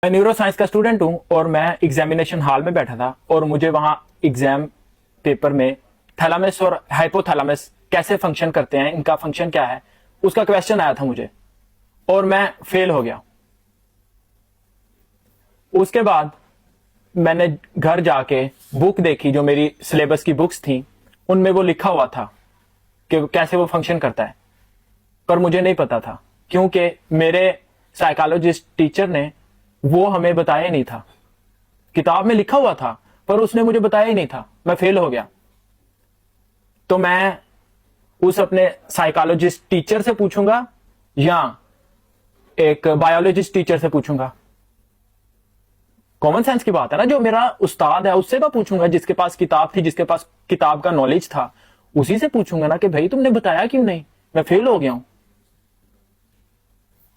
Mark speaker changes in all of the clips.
Speaker 1: میں neuro science کا student ہوں اور میں ایگزامینیشن ہال میں بیٹھا تھا اور مجھے وہاں ایگزام پیپر میں تھیلامس اور ہائپو تھیلامس کیسے فنکشن کرتے ہیں، ان کا فنکشن کیا ہے، اس کا کویشچن آیا تھا مجھے اور میں فیل ہو گیا۔ اس کے بعد میں نے گھر جا کے بک دیکھی، جو میری سلیبس کی بکس تھیں ان میں وہ لکھا ہوا تھا کہ کیسے وہ فنکشن کرتا ہے، پر مجھے نہیں پتا تھا کیونکہ میرے سائیکالوجسٹ ٹیچر نے وہ ہمیں بتایا ہی نہیں تھا۔ کتاب میں لکھا ہوا تھا پر اس نے مجھے بتایا ہی نہیں تھا، میں فیل ہو گیا۔ تو میں اس اپنے سائیکالوجسٹ ٹیچر سے پوچھوں گا یا ایک بایولوجسٹ ٹیچر سے پوچھوں گا؟ کامن سینس کی بات ہے نا، جو میرا استاد ہے اس سے میں پوچھوں گا، جس کے پاس کتاب تھی، جس کے پاس کتاب کا نالج تھا، اسی سے پوچھوں گا نا کہ بھائی تم نے بتایا کیوں نہیں، میں فیل ہو گیا ہوں۔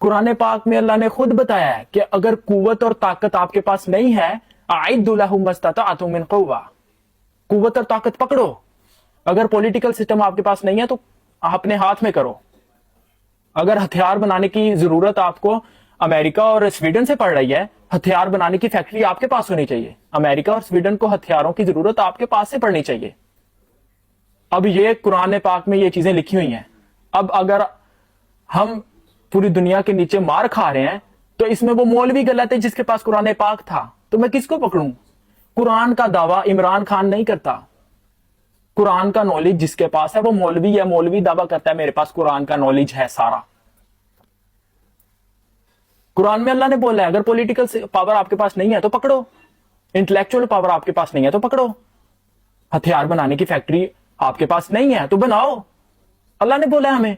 Speaker 1: قرآن پاک میں اللہ نے خود بتایا ہے کہ اگر قوت اور طاقت آپ کے پاس نہیں ہے، اعدوا لهم ما استطعتم من قوة، قوت اور طاقت پکڑو۔ اگر پولیٹیکل سسٹم آپ کے پاس نہیں ہے تو اپنے ہاتھ میں کرو۔ اگر ہتھیار بنانے کی ضرورت آپ کو امریکہ اور سویڈن سے پڑ رہی ہے، ہتھیار بنانے کی فیکٹری آپ کے پاس ہونی چاہیے۔ امریکہ اور سویڈن کو ہتھیاروں کی ضرورت آپ کے پاس سے پڑنی چاہیے۔ اب یہ قرآن پاک میں یہ چیزیں لکھی ہوئی ہیں۔ اب اگر ہم پوری دنیا کے نیچے مار کھا رہے ہیں تو اس میں وہ مولوی غلط ہے جس کے پاس قرآن پاک تھا، تو میں کس کو پکڑوں؟ قرآن کا دعویٰ عمران خان نہیں کرتا۔ قرآن کا نالج جس کے پاس ہے وہ مولوی ہے، مولوی دعویٰ کرتا ہے میرے پاس قرآن کا نالج ہے سارا۔ قرآن میں اللہ نے بولا ہے اگر پولیٹیکل پاور آپ کے پاس نہیں ہے تو پکڑو، انٹلیکچوئل پاور آپ کے پاس نہیں ہے تو پکڑو، ہتھیار بنانے کی فیکٹری آپ کے پاس نہیں ہے تو بناؤ۔ اللہ نے بولا ہے ہمیں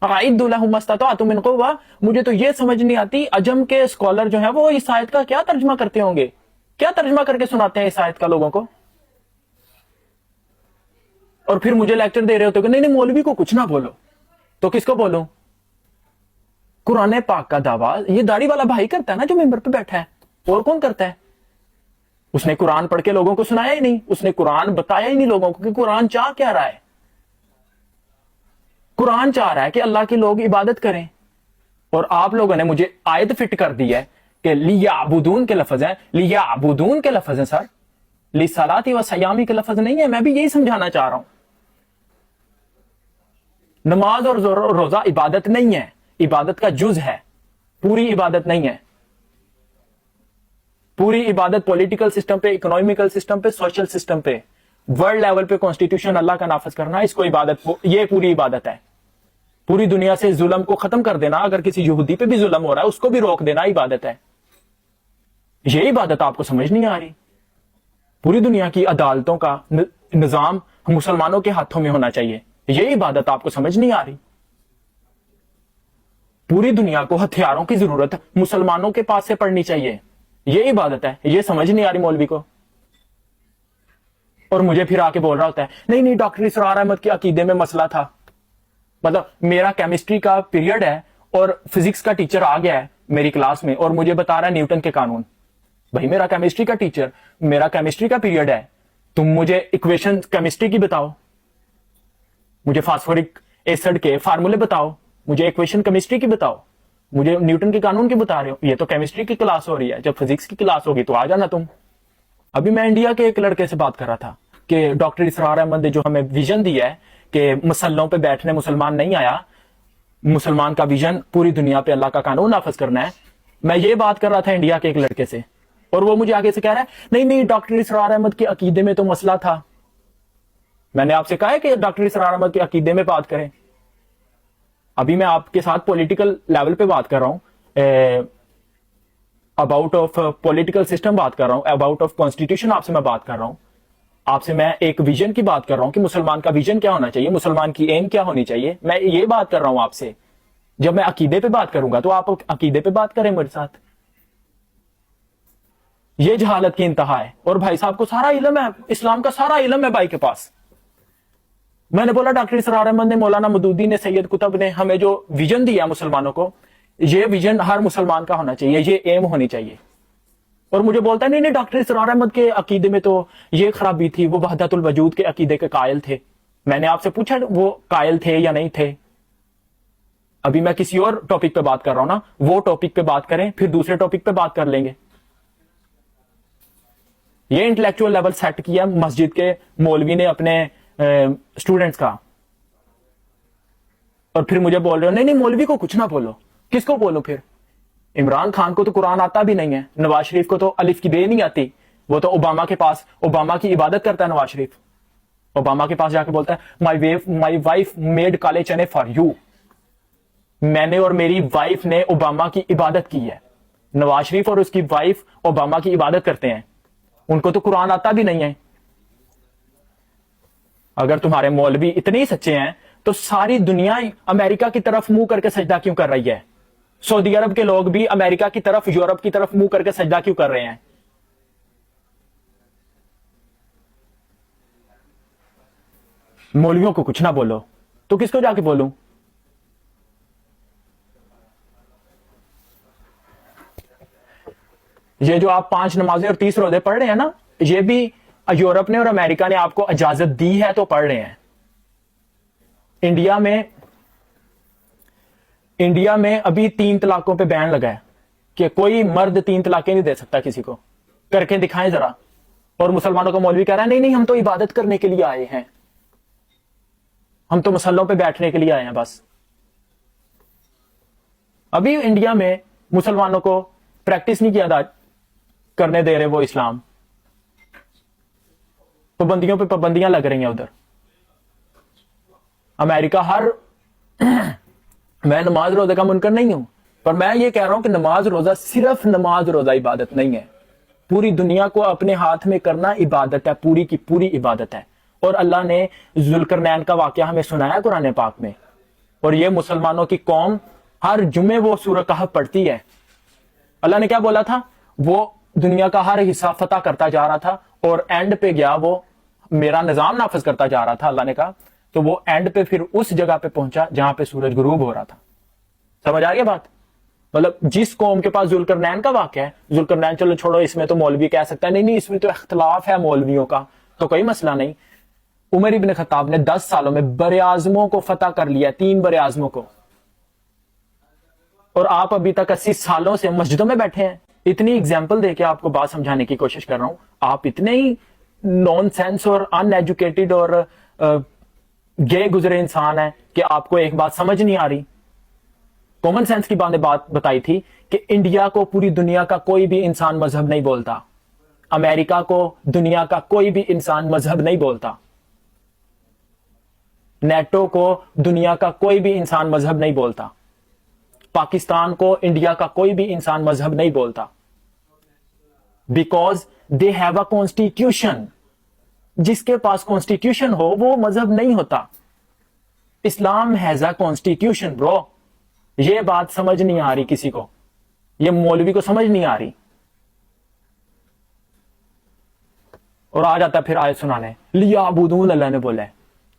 Speaker 1: اعدوا لهم ما استطعتم من قوة۔ مجھے تو یہ سمجھ نہیں آتی عجم کے اسکالر جو ہیں وہ اس آیت کا کیا ترجمہ کرتے ہوں گے، کیا ترجمہ کر کے سناتے ہیں اس آیت کا لوگوں کو، اور پھر مجھے لیکچر دے رہے ہوتے کہ نہیں نہیں مولوی کو کچھ نہ بولو، تو کس کو بولوں؟ قرآن پاک کا دعویٰ یہ داڑھی والا بھائی کرتا ہے نا جو ممبر پہ بیٹھا ہے، اور کون کرتا ہے؟ اس نے قرآن پڑھ کے لوگوں کو سنایا ہی نہیں، اس نے قرآن بتایا ہی نہیں لوگوں کو کہ قرآن چاہ کیا رہا ہے۔ قرآن چاہ رہا ہے کہ اللہ کے لوگ عبادت کریں، اور آپ لوگوں نے مجھے آیت فٹ کر دی ہے کہ لیعبدون کے لفظ ہیں، لیعبدون کے لفظ ہیں سر، لصلاۃ و صیامی کے لفظ نہیں ہے۔ میں بھی یہی سمجھانا چاہ رہا ہوں، نماز اور روزہ عبادت نہیں ہے، عبادت کا جز ہے، پوری عبادت نہیں ہے۔ پوری عبادت پولیٹیکل سسٹم پہ، اکنامیکل سسٹم پہ، سوشل سسٹم پہ، ورلڈ لیول پہ کانسٹیٹیوشن اللہ کا نافذ کرنا، اس کو عبادت، یہ پوری عبادت ہے۔ پوری دنیا سے ظلم کو ختم کر دینا، اگر کسی یہودی پہ بھی ظلم ہو رہا ہے اس کو بھی روک دینا عبادت ہے۔ یہ عبادت آپ کو سمجھ نہیں آ رہی؟ پوری دنیا کی عدالتوں کا نظام مسلمانوں کے ہاتھوں میں ہونا چاہیے، یہ عبادت آپ کو سمجھ نہیں آ رہی؟ پوری دنیا کو ہتھیاروں کی ضرورت مسلمانوں کے پاس سے پڑنی چاہیے، یہ عبادت ہے، یہ سمجھ نہیں آ رہی مولوی کو۔ اور مجھے پھر آ کے بول رہا ہوتا ہے نہیں نہیں ڈاکٹر اسرار احمد کے عقیدے میں مسئلہ تھا۔ مطلب میرا کیمسٹری کا پیریڈ ہے اور فزکس کا ٹیچر آ گیا ہے میری کلاس میں اور مجھے بتا رہا ہے نیوٹن کے قانون۔ بھائی میرا کیمسٹری کا ٹیچر، میرا کیمسٹری کا پیریڈ ہے، تم مجھے ایکویشن کیمسٹری کی بتاؤ، مجھے فاسفورک ایسڈ کے فارمولے بتاؤ، مجھے ایکویشن کیمسٹری کی بتاؤ، مجھے نیوٹن کے قانون کی بتا رہے ہو۔ یہ تو کیمسٹری کی کلاس ہو رہی ہے، جب فزکس کی کلاس ہوگی تو آ جانا تم۔ ابھی میں انڈیا کے ایک لڑکے سے بات کر رہا تھا کہ ڈاکٹر اسرار احمد نے جو ہمیں ویژن دیا ہے کہ مسلوں پہ بیٹھنے مسلمان نہیں آیا، مسلمان کا ویژن پوری دنیا پہ اللہ کا قانون نافذ کرنا ہے۔ میں یہ بات کر رہا تھا انڈیا کے ایک لڑکے سے، اور وہ مجھے آگے سے کہہ رہا ہے نہیں نہیں ڈاکٹر اسرار احمد کے عقیدے میں تو مسئلہ تھا۔ میں نے آپ سے کہا ہے کہ ڈاکٹر اسرار احمد کے عقیدے میں بات کریں۔ ابھی میں آپ کے ساتھ پولیٹیکل لیول پہ بات کر رہا ہوں، اباؤٹ آف پولیٹیکل سسٹم بات کر رہا ہوں، اباؤٹ آف کانسٹیٹیوشن آپ سے میں بات کر رہا ہوں، آپ سے میں ایک ویژن کی بات کر رہا ہوں کہ مسلمان کا ویژن کیا ہونا چاہیے، مسلمان کی ایم کیا ہونی چاہیے، میں یہ بات کر رہا ہوں آپ سے۔ جب میں عقیدے پہ بات کروں گا تو آپ عقیدے پہ بات کریں میرے ساتھ۔ یہ جہالت کی انتہا ہے، اور بھائی صاحب کو سارا علم ہے، اسلام کا سارا علم ہے بھائی کے پاس۔ میں نے بولا ڈاکٹر اسرار احمد نے، مولانا مودودی نے، سید قطب نے ہمیں جو ویژن دیا مسلمانوں کو، یہ ویژن ہر مسلمان کا ہونا چاہیے، یہ ایم ہونی چاہیے۔ اور مجھے بولتا ہے نہیں نہیں ڈاکٹر اسرار احمد کے عقیدے میں تو یہ خرابی تھی، وہ وحدت الوجود کے عقیدے کے قائل تھے۔ میں نے آپ سے پوچھا وہ قائل تھے یا نہیں تھے؟ ابھی میں کسی اور ٹاپک پہ بات کر رہا ہوں نا, وہ ٹاپک پہ بات کریں, پھر دوسرے ٹاپک پہ بات کر لیں گے. یہ انٹلیکچوئل لیول سیٹ کیا مسجد کے مولوی نے اپنے اسٹوڈنٹس کا, اور پھر مجھے بول رہے ہو نہیں مولوی کو کچھ نہ بولو. کس کو بولو پھر؟ عمران خان کو تو قرآن آتا بھی نہیں ہے, نواز شریف کو تو الف کی بے نہیں آتی, وہ تو اوباما کے پاس, اوباما کی عبادت کرتا ہے نواز شریف, اوباما کے پاس جا کے بولتا ہے مائی وائف میڈ کالے چنے فار یو, میں نے اور میری وائف نے اوباما کی عبادت کی ہے. نواز شریف اور اس کی وائف اوباما کی عبادت کرتے ہیں, ان کو تو قرآن آتا بھی نہیں ہے. اگر تمہارے مولوی اتنے ہی سچے ہیں تو ساری دنیا امریکہ کی طرف منہ کر کے سجدہ کیوں کر رہی ہے؟ سعودی عرب کے لوگ بھی امریکہ کی طرف, یورپ کی طرف منہ کر کے سجدہ کیوں کر رہے ہیں؟ مولویوں کو کچھ نہ بولو تو کس کو جا کے بولوں؟ یہ جو آپ 5 نمازیں اور 30 روزے پڑھ رہے ہیں نا, یہ بھی یورپ نے اور امریکہ نے آپ کو اجازت دی ہے تو پڑھ رہے ہیں. انڈیا میں ابھی 3 طلاقوں پہ بین لگا ہے کہ کوئی مرد 3 طلاقیں نہیں دے سکتا کسی کو, کر کے دکھائیں ذرا. اور مسلمانوں کا مولوی کہہ رہا ہے نہیں ہم تو عبادت کرنے کے لیے آئے ہیں, ہم تو مسلوں پہ بیٹھنے کے لیے آئے ہیں بس. ابھی انڈیا میں مسلمانوں کو پریکٹس نہیں کیا کرنے دے رہے وہ اسلام, پابندیوں پہ پابندیاں لگ رہی ہیں ادھر. امریکہ میں نماز روزہ کا منکر نہیں ہوں, پر میں یہ کہہ رہا ہوں کہ نماز روزہ صرف نماز روزہ عبادت نہیں ہے, پوری دنیا کو اپنے ہاتھ میں کرنا عبادت ہے, پوری کی پوری عبادت ہے. اور اللہ نے ذوالقرنین کا واقعہ ہمیں سنایا قرآن پاک میں, اور یہ مسلمانوں کی قوم ہر جمعے وہ سورہ کہف پڑھتی ہے. اللہ نے کیا بولا تھا؟ وہ دنیا کا ہر حصہ فتح کرتا جا رہا تھا اور اینڈ پہ گیا وہ میرا نظام نافذ کرتا جا رہا تھا. اللہ نے کہا تو وہ اینڈ پہ پھر اس جگہ پہ پہنچا جہاں پہ سورج غروب ہو رہا تھا. سمجھ آ رہی ہے بات؟ مطلب جس قوم کے پاس ذوالقرنین کا واقعہ ہے, ذوالقرنین چلو چھوڑو, اس میں تو مولوی کہہ سکتا ہے نہیں اس میں تو اختلاف ہے مولویوں کا, تو کوئی مسئلہ نہیں. عمر ابن خطاب نے 10 سالوں میں براعظموں کو فتح کر لیا, 3 براعظموں کو, اور آپ ابھی تک 80 سالوں سے مسجدوں میں بیٹھے ہیں. اتنی ایگزامپل دے کے آپ کو بات سمجھانے کی کوشش کر رہا ہوں, آپ اتنے ہی نان سینس اور ان ایجوکیٹڈ اور گئے گزرے انسان ہیں کہ آپ کو ایک بات سمجھ نہیں آ رہی. کامن سینس کی بات بتائی تھی کہ انڈیا کو پوری دنیا کا کوئی بھی انسان مذہب نہیں بولتا, امریکہ کو دنیا کا کوئی بھی انسان مذہب نہیں بولتا, نیٹو کو دنیا کا کوئی بھی انسان مذہب نہیں بولتا, پاکستان کو انڈیا کا کوئی بھی انسان مذہب نہیں بولتا. Because they have a constitution. جس کے پاس کانسٹیٹیوشن ہو وہ مذہب نہیں ہوتا. اسلام ہیز اے کانسٹیٹیوشن برو. یہ بات سمجھ نہیں آ رہی کسی کو, یہ مولوی کو سمجھ نہیں آ رہی, اور آ جاتا پھر آیت سنانے لیعبدون, اللہ نے بولا ہے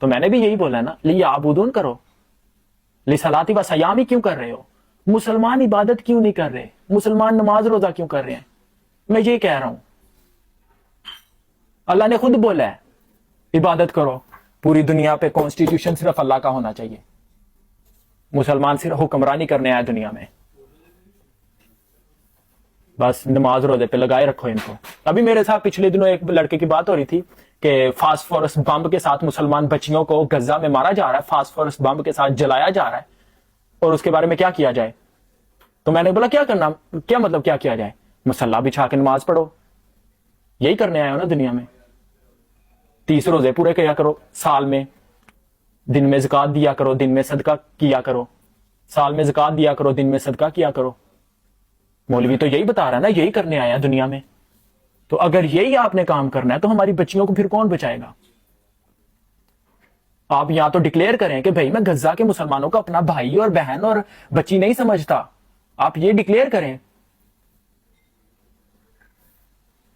Speaker 1: تو میں نے بھی یہی بولا ہے نا, لیعبدون کرو, لصلاتی و صیامی کیوں کر رہے ہو؟ مسلمان عبادت کیوں نہیں کر رہے؟ مسلمان نماز روزہ کیوں کر رہے ہیں؟ میں یہ کہہ رہا ہوں, اللہ نے خود بولا ہے عبادت کرو. پوری دنیا پہ کانسٹیٹیوشن صرف اللہ کا ہونا چاہیے, مسلمان صرف حکمرانی کرنے آئے دنیا میں, بس نماز روزے پہ لگائے رکھو ان کو. ابھی میرے ساتھ پچھلے دنوں ایک لڑکے کی بات ہو رہی تھی کہ فاسفورس بم کے ساتھ مسلمان بچیوں کو غزہ میں مارا جا رہا ہے, فاسفورس بم کے ساتھ جلایا جا رہا ہے, اور اس کے بارے میں کیا کیا جائے؟ تو میں نے بولا کیا کرنا, کیا مطلب کیا کیا جائے؟ مصلی بچھا کے نماز پڑھو, یہی کرنے آئے ہو نا دنیا میں. 30 روزے پورے کیا کرو سال میں, دن میں زکات دیا کرو, دن میں صدقہ کیا کرو, سال میں زکات دیا کرو, دن میں صدقہ کیا کرو. مولوی تو یہی بتا رہا ہے نا, یہی کرنے آیا دنیا میں. تو اگر یہی آپ نے کام کرنا ہے تو ہماری بچیوں کو پھر کون بچائے گا؟ آپ یہاں تو ڈکلیئر کریں کہ بھائی میں غزہ کے مسلمانوں کو اپنا بھائی اور بہن اور بچی نہیں سمجھتا. آپ یہ ڈکلیئر کریں.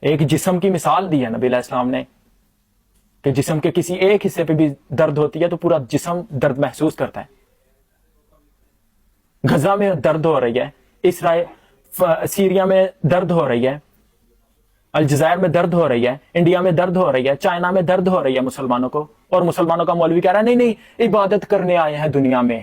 Speaker 1: ایک جسم کی مثال دی ہے نبی علیہ السلام نے کہ جسم کے کسی ایک حصے پہ بھی درد ہوتی ہے تو پورا جسم درد محسوس کرتا ہے. غزہ میں درد ہو رہی ہے, اسرائیل سیریا میں درد ہو رہی ہے, الجزائر میں درد ہو رہی ہے, انڈیا میں درد ہو رہی ہے, چائنا میں درد ہو رہی ہے مسلمانوں کو, اور مسلمانوں کا مولوی کہہ رہا ہے نہیں عبادت کرنے آئے ہیں دنیا میں.